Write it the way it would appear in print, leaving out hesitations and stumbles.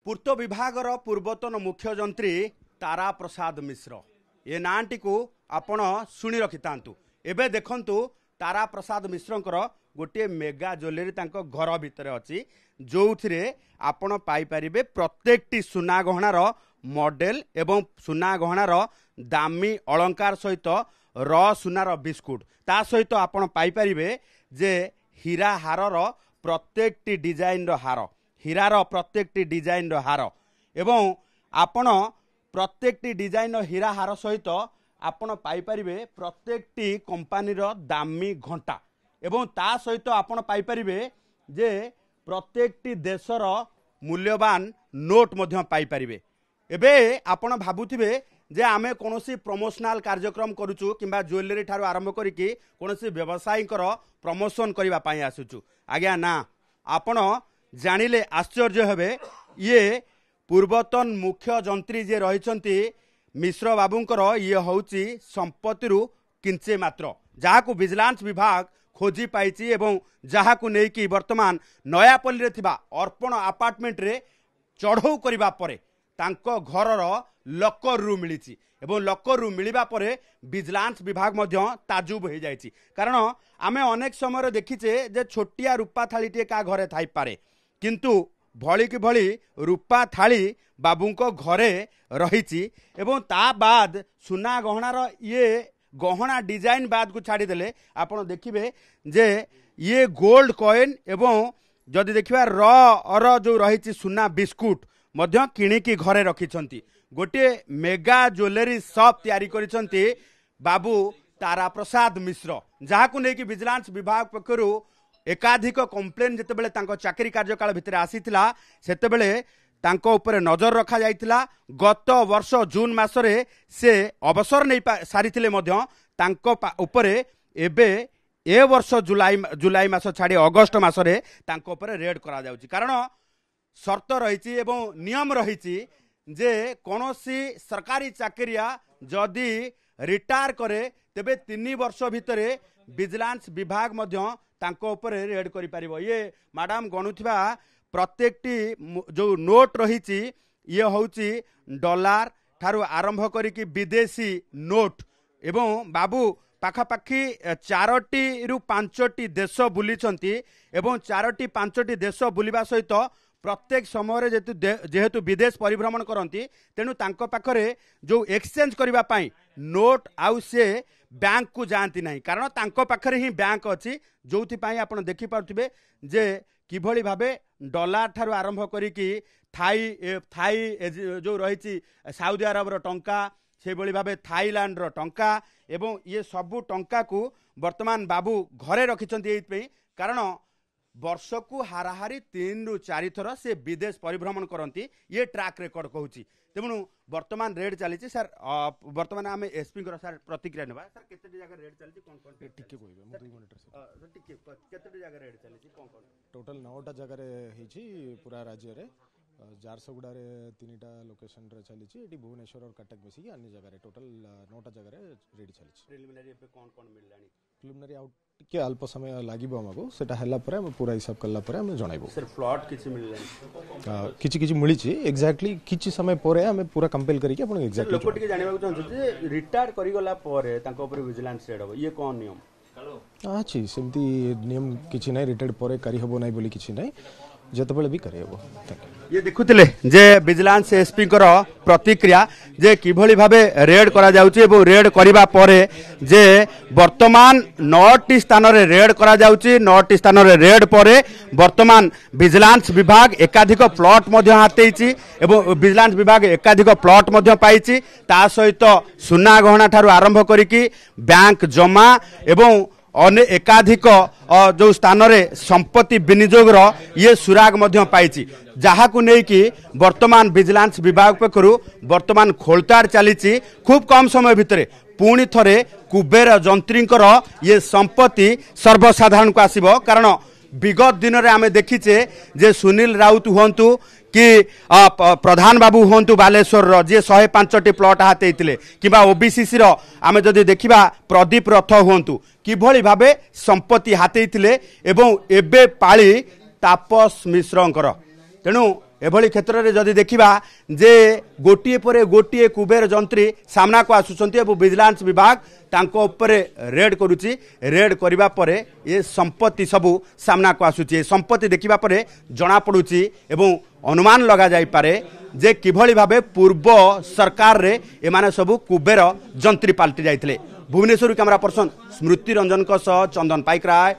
पूर्त विभागर पूर्वतन मुख्य जंत्री तारा प्रसाद मिश्र ये नाटी को आपण शुणी रखि था। एबे देखंतु तारा प्रसाद मिश्रंकर गोटे मेगा ज्वेलरी तांको घर भितर अच्छी जो थे आपण पाइपारे प्रत्येकटी सुना गहणार मॉडल एवं सुना गहणार दामी अलंकार सहित र सुनार बिस्कुट ता सहित आपण पाइपारे जे हीरा हारर प्रत्येकटी डिजाइन हार हीरार प्रत्येकटी डिजाइन हार एवं आपण प्रत्येकटी डिजाइन हीरा हार सहित आपण पाइपारे प्रत्येकटी कंपानीर दामी घंटा एवं ता सहित आपण पाइपारे जे प्रत्येकटी देशर मूल्यवान नोट मध्य पाइपारे। एबे आपण भाबुथिबे जे आमे कोनोसी प्रमोशनल कार्यक्रम करूचु किंबा ज्वेलरी ठारू आरंभ करिकि कोनोसी व्यवसायीकर प्रमोशन करबा पई आसुचु। आज्ञा ना आपण जानिले आश्चर्य हेबे ये पूर्वतन मुख्य जंत्री जे रहिसंती मिश्र बाबूंकर ये होउची संपत्ति किंचे मात्र जहाकू विजिलेंस विभाग खोजी पाइछि एवं जहाकू नेकी वर्तमान नयापल्ली रे थिबा अर्पण अपार्टमेंट रे चढ़ऊ करिबा परे तांको घरर लकर रूम मिलिछि एवं लकर रूम मिलिबा परे विजिलेंस विभाग मध्य ताजुब हो जाइछि। कारण आमे अनेक समय देखिछे जे छोटिया रूपा थालीटे का घरे थाई पारे किंतु भली कि भली रूपा थाली बाबूंको घरे रहिछि एवं ता बाद सुना गहनार ये गहना डिजाइन बाद को छाड़ी देले आपण देखिबे जे ये गोल्ड कॉइन एवं जदि देखिबा र जो रहिछि सुना बिस्कुट मध्य किणिकी घरे रखिछंती। गोटे मेगा ज्वेलरी शॉप तैयारी करिछंती बाबू तारा प्रसाद मिश्र जहाकू नेकी विजिलेंस विभाग पक्षरु एकाधिक कंप्लेन जितेबेले तांको चाकरी कार्यकाल भितर आसीथिला सेतेबेले तांको ऊपर नजर रखा जाइथिला। गत वर्ष जून मासरे से अवसर नहीं सारिथिले मध्य तांको ऊपर एबे ए वर्ष जुलाई मास छाड़ी अगस्त मासरे तांको ऊपर रेड करा जाउची। कारण शर्त रहिछि एवं नियम रहिछि जे कोनोसी सरकारी चाकरिया जदि रिटायर करे तेबे 3 वर्ष भितरे विजिलेंस विभाग मध्य तांको ऊपर रेड करि परिबो। ये मैडम गणुथिबा प्रत्येकटी जो नोट रहिछि ये होउछि डॉलर ठारू आरंभ करिकि विदेशी नोट एवं बाबू पाखापाखि 4टी रु 5टी देश बुलीछंती एवं 4टी 5टी देश बुलिबा सहित प्रत्येक समय जेहेतु विदेश परिभ्रमण करती तेणु तांको पाखरे जो एक्सचेंज करबा पई नोट आउ से बैंक को जाती नहीं। कारण तांको पाखरे ही बैंक अच्छी जोथि पई आपण देखि पाउथिबे जे किभली भाबे डॉलर ठारू आरंभ करिकि थाई जो रही साउदी अरब टंका से भली भाबे थाईलैंड रो टंका एवं ये सबू टंका को वर्तमान बाबू घरे रखिछंती। कारण वर्ष को हाराहारी 3 रु 4 थर से विदेश परिभ्रमण करती ये ट्रैक रेकर्ड कहूँ। तेणु वर्तमान रेड चली सर वर्तमान आम एसपी सर प्रतिक्रिया नेबा सर केते जगह रेड चली कोन कोन टिके कोइबे मो 2 मिनिट सर टिके केते जगह रेड चली कोन कोन टोटल 9टा जगह रे हिची पूरा राज्य रे झारसुगुड़ा रे 3टा लोकेशन रे चली छि एटी भुवनेश्वर और कटक मिसी की अन्य जगह रे टोटल 9टा जगह रे रेड चली छि। प्रिलिमिनरी पे कोन कोन मिललानी प्रिलिमिनरी आउट के अल्प समय लागिबो हमको सेटा हला परे हम पूरा हिसाब करला परे हम जणाइबो। सर फ्लॉट किछि मिललानी किछि मिली छि एक्जेक्टली किछि समय परे हम पूरा कंपेल करिके अपन एक्जेक्टली लोक टिके जानिबा चाहछु जे रिटायर करि गला परे तांको ऊपर विजिलेंस रेड हो ये कोन नियम अछि सेमती नियम किछि नै रिटायर परे करि हबो नै बोली किछि नै जतबेले भी करे हबो। ये देखुथिले जे विजिलेंस एसपी कर प्रतिक्रिया जे किभली भाबे रेड करा जाउची एवं रेड करिबा परे जे वर्तमान 9टी स्थान रे रेड करा जाउची 9टी स्थान रे रेड परे वर्तमान विजिलेंस विभाग एकाधिक प्लॉट मध्य हातेइची एवं विजिलेंस विभाग एकाधिक प्लॉट मध्य पाइची ता सहित सुना गहना ठारू आरंभ करिकि बैंक जमा एवं अने एकाधिक जो स्थान रे संपत्ति विनियोग ये सुराग मध्य पाइछि जहाकू नेकी वर्तमान विजिलेंस विभाग पक्षरु वर्तमान खोलताड़ चली खूब कम समय भितरे पुणी थरे कुबेर जंत्रींकर ये संपत्ति सर्वसाधारण को आसीबो। कारण विगत दिन रे आमे देखिचे जे सुनील राउत हुंतु कि प्रधान बाबू हूँ बालेश्वर जी 105टी प्लॉट हाते कि ओबीसीसी आम जदि देखा प्रदीप रथ हूँ किभली भावे संपत्ति हाते एवं एबे पाली तापस मिश्रंकर। तेणु एभली क्षेत्र में जदि देखा जे गोटे पर गोटे कुबेर जंत्री सामना को आसुचंती एवं विजिलेंस विभाग तांको उपरे रेड करुची रेड करिबा परे ये संपत्ति सबू सामना को आसुची संपत्ति देखिबा परे जना पड़ुची एवं अनुमान लगा जाई पारे जे किभली भाबे पूर्व सरकार रे एमाने सबू कुबेर जंत्री पाल्टी जाइथिले। भुवनेश्वर कैमरा पर्सन स्मृति रंजन सह चंदन पाइकराय।